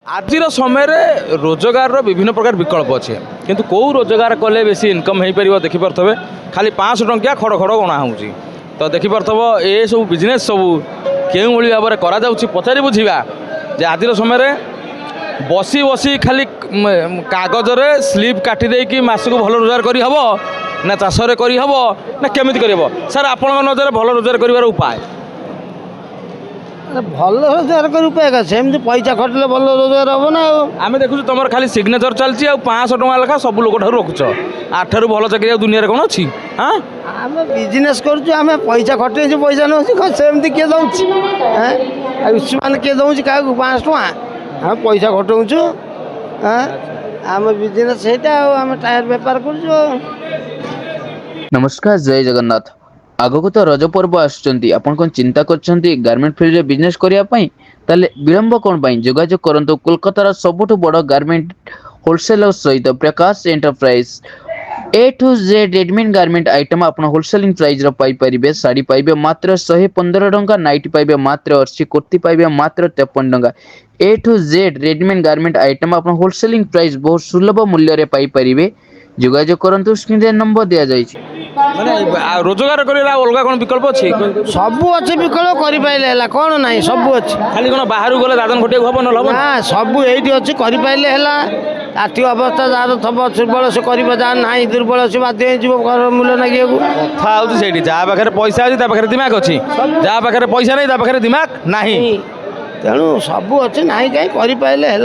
आजिर समय रोजगार विभिन्न प्रकार विकल्प अच्छे किंतु कौ रोजगार कले बेसी इनकम हो पार देखिपे खाली 500 टंकिया खड़ खड़ गणा हो तो देखिपे ये सब बिजनेस सब क्यों भाव में करा पचारि बुझा जे आजिर समय बसी बसी खाली कागज रे स्लीप काटी देकी मासक भल रोजगार करी हबो ना चाष करी हबो ना केमिति करी हबो सर आपन नजर भल रोजगार करिवार उपाय भल रोजगार कर उपाय का सेमती पैसा खटले भल रोजगार हम ना आम देखु तुम खाली सिग्नेचर चलती 500 टका लेखा सब लोक ठार रखुच आठर भल चाकरी दुनिया कौन अच्छी हाँ आम बिजनेस करें पैसा खटे पैसा नौ सेमती किए दौर उस्मान किए दौर क्या 500 टका आम पैसा खटाऊँ आम बिजनेस आम टायर बेपार कर। नमस्कार जय जगन्नाथ आगको तो रज पर्व आसुचंती आपण कोन चिंता करछंती गारमेंट फील्ड रे बिजनेस करिया पई ताले विलंब कोन पई जोगाजोग करंतु कोलकाता सबुठ बड़ गारमेंट होलसेलर सहित Prakash enterprise A to Z readymade garment item आपण होलसेलिंग प्राइस रो पाई परिबे साड़ी पाइबे मात्र 115 टंका नाइटी पाइबे मात्र 80 कुर्ती पाइबे मात्र 53 टंका A to Z readymade garment item आपण होलसेलिंग प्राइस बहुत सुलभ मूल्य रे पाई परिबे जोगाजोग करंतु स्क्रीन रे नंबर दिया जाय छै माने रोजगार करेला अलगा कोन विकल्प अछि सब अच्छे विकल्प कर पाइले कौन ना सब अच्छे खाली कोन बाहर गले दादन खटिया हबो न हबो ना सब ये अच्छे कर पाइले आर्थिक अवस्था जार थब दुर्बल से कर ना दुर्बल से बाध्य घर मूल्य नागे कथा हूँ से जहाँ पाखे पैसा अच्छी पाखे दिमाग अच्छी जहाँ पाखे पैसा नहीं पाखे दिमाग नहीं तेणु सब अच्छे ना कहीं कर पाइले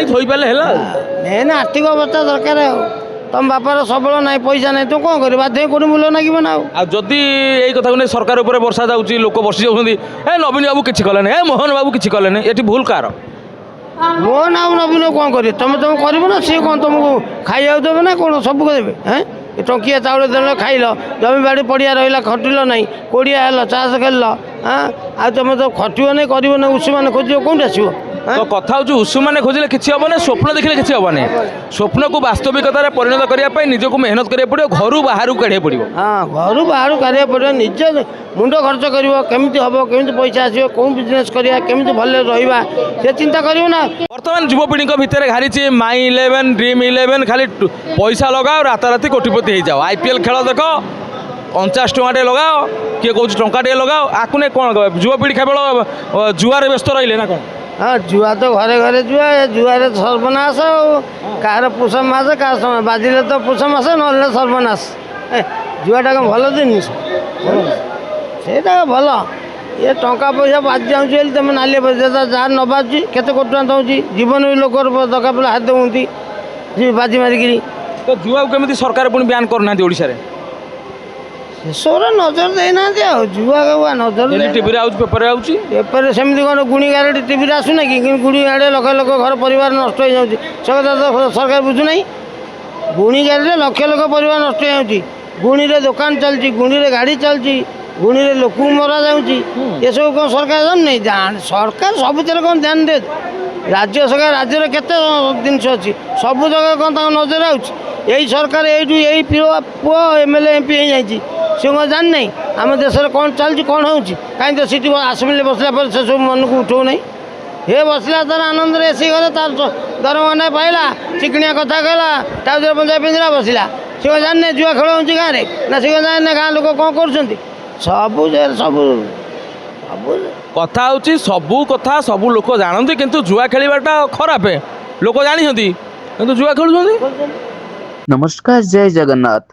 थोई पारे मेन आर्थिक अवस्था दरकार तुम बापार सबल ना पैसा ना तो कौन कर बाध्य कौन मूल्य नागे ना जदि यही कथा नहीं सरकार उपर वर्षा जाऊँगी लोक बसी जाऊँगी ए नवीन बाबू किसी कले ए मोहन बाबू किसी कले ये भूल कार मोहन आउ नवीन कौन कर तुम कर ना सी कौन तुमको खाइबा देवे ना कौन सब देवे हैं टंकिया चाउल देल खाइल जमी बाड़ी पड़िया रहा खटिल ना कोड़िया हेल चाष खेल हाँ आ तुम तो खटिब नहीं कर ना उसी मैंने खोज कौन आसो तो कथा हूँ उषु मैंने खोजिले किसी हेनी स्वप्न देखिले किसी हेनी स्वप्न को वास्तविकतार परिणत करने निजक मेहनत करा पड़ो घर बाहर काढ़ा पड़ो हाँ घर बाहर काढ़ा पड़ो निज मुंड खर्च करमि हम केमी पैसा आसो कौन बिजनेस करा केमी भले रहा से चिंता कर ना बर्तमान युवपीढ़ी भितर घारी माई 11 ड्रीम 11 खाली पैसा लगाओ राताराति कोटिपति हो जाओ IPL खेल देख 49 टଙ୍କା लगाओ किए कौन टंका लगाओ आकु नहीं कौन युवपीढ़ी केवल जुआर व्यस्त रही ना कौन हाँ जुआ तो घरे घरे जुआ जुआर सर्वनाश कह पुष मास क्या समय बाजिले तो पुष मास ना सर्वनाश जुआटा कौन भल जिनिस सेटा भल ये टंका पैसा बाजि जाऊँगी तुम नाली पैसा जहाँ न बाजुची केते कोटी टଙ୍କା दौर जीवन भी लोक दरकार पड़े हाथ दौंती बाजी मारिकी तो जुआ केमी सरकार पुणी ब्यान करना ओडिशा शेषर नजर देना जुआ का नजर टीवी पेपर पेपर सेमती कौन गुणी गाड़ी टीवी आसुना कि गुणी गाड़ी लक्ष लक्ष घर परिवार नष्ट हो जाऊँगी से कथा तो सरकार बुझुना गुणी गाड़ी लक्ष लक्ष परिवार नष्ट हो जाऊँगी गुणी रे दुकान चलती गुणी रे गाड़ी चलती गुणी रे लोक मरा जाऊँगी ये सब कौन सरकार जान नहीं जान सरकार सब कौन ध्यान दे राज्य सरकार राज्य केते जिनस अच्छी सब जगह कौन नजर आई सरकार यही पुओ MLA MP हो जाए सी कौन जान नहीं आम देश में कौन चलती कौन हो कहीं तो सीट आसमिले बसला पर से सब मन को उठाऊ नहीं हे बसला तार आनंद एसी गले तार दरमा ना पाइला चिकनिया कथा कहला टाउजर पंजा पिंजरा बसला सी कौन जान नहीं जुआ खेल हो गाँव में ना सी कौन जान गाँव लोक कौन कर सब सब कथा हूँ सबू कथा सबू लोक जानती किंतु जुआ खेलवाटा खराब है लोक जानते किंतु जुआ खेलुं। नमस्कार जय जगन्नाथ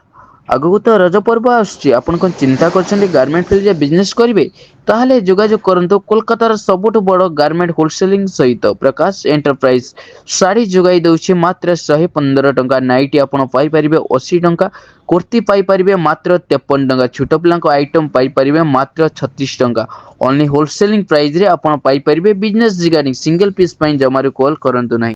आगको तो रज पर्व आसुची आपण कोन चिंता करछन्ती गारमेंट फील्ड रे बिजनेस करिवे ताहले जोगाजोग करंतु कोलकातार सबुठ बड़ गारमेंट होलसेलिंग सहित प्रकाश एंटरप्राइज साड़ी जोगाई दउछि मात्र 115 टंका नाइटी आपण पाई परिबे 80 टंका कुर्ती पाई परिबे मात्र 53 टंका छोट पिलांको आइटम पाई परिबे मात्र 36 टंका ओनली होलसेलिंग प्राइस रे आपण पाई परिबे बिजनेस रिगार्डिंग सिंगल पीस पई जमारू कॉल करंतु नाही।